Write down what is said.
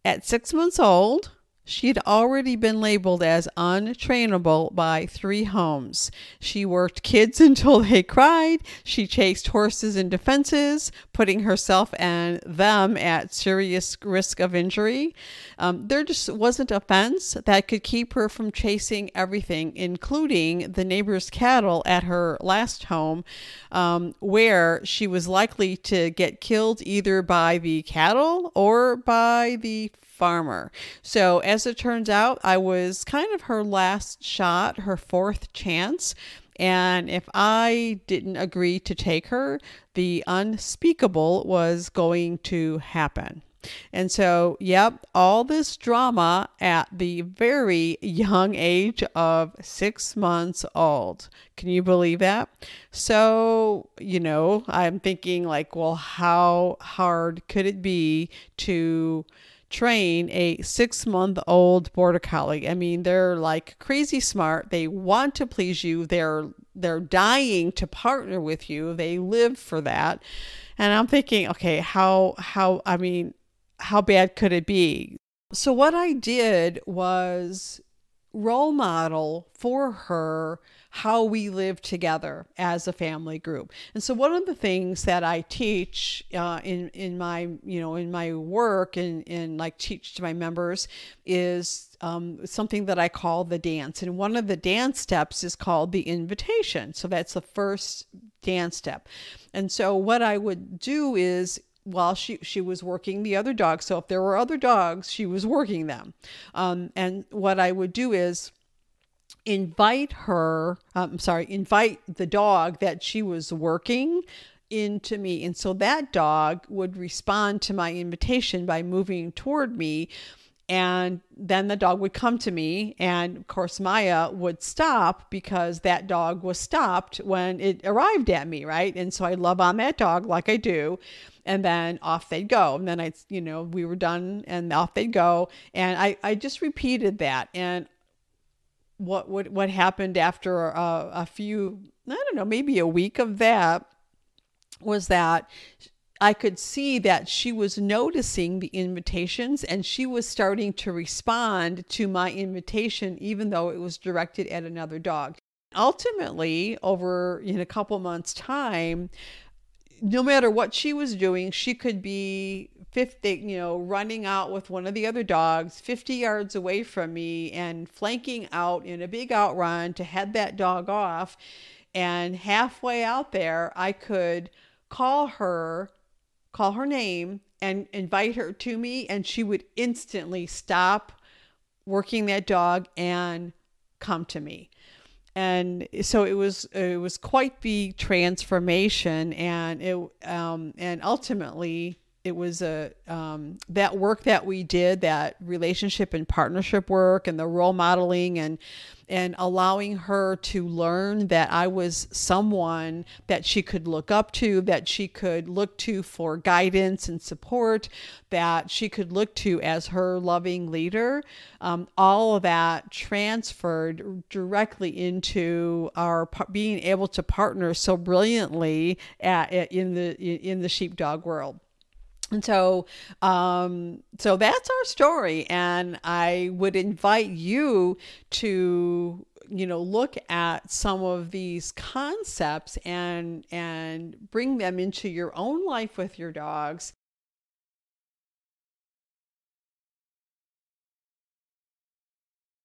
At 6 months old, she'd already been labeled as untrainable by 3 homes. She worked kids until they cried. She chased horses into fences, putting herself and them at serious risk of injury. There just wasn't a fence that could keep her from chasing everything, including the neighbor's cattle at her last home, where she was likely to get killed either by the cattle or by the farmer. So, as it turns out, I was kind of her last shot, her fourth chance. And if I didn't agree to take her, the unspeakable was going to happen. And so, yep, all this drama at the very young age of 6 months old. Can you believe that? So, I'm thinking like, well, how hard could it be to train a 6 month old border collie? I mean, they're like crazy smart. They want to please you. They're dying to partner with you. They live for that. And I'm thinking, okay, how bad could it be? So what I did was role model for her how we live together as a family group. And so one of the things that I teach in my in my work and like teach to my members is something that I call the dance. And one of the dance steps is called the invitation. So that's the first dance step. And so what I would do is, while she was working the other dogs, so if there were other dogs, she was working them. And what I would do is invite the dog that she was working into me. And so that dog would respond to my invitation by moving toward me. And then the dog would come to me. And of course, Maya would stop because that dog was stopped when it arrived at me, right? And so I love on that dog like I do. And then off they'd go. And then we were done and off they'd go. And I just repeated that. And what happened after a few, I don't know, maybe a week of that, was that I could see that she was noticing the invitations and she was starting to respond to my invitation, even though it was directed at another dog. Ultimately, over in a couple months' time, no matter what she was doing, she could be 50, running out with one of the other dogs 50 yards away from me and flanking out in a big outrun to head that dog off. And halfway out there, I could call her name and invite her to me, and she would instantly stop working that dog and come to me. And so it was quite the transformation, and ultimately it was that work that we did, that relationship and partnership work, and the role modeling, and allowing her to learn that I was someone that she could look up to, that she could look to for guidance and support, that she could look to as her loving leader. All of that transferred directly into our being able to partner so brilliantly in the sheepdog world. And so that's our story. And I would invite you to, look at some of these concepts and bring them into your own life with your dogs,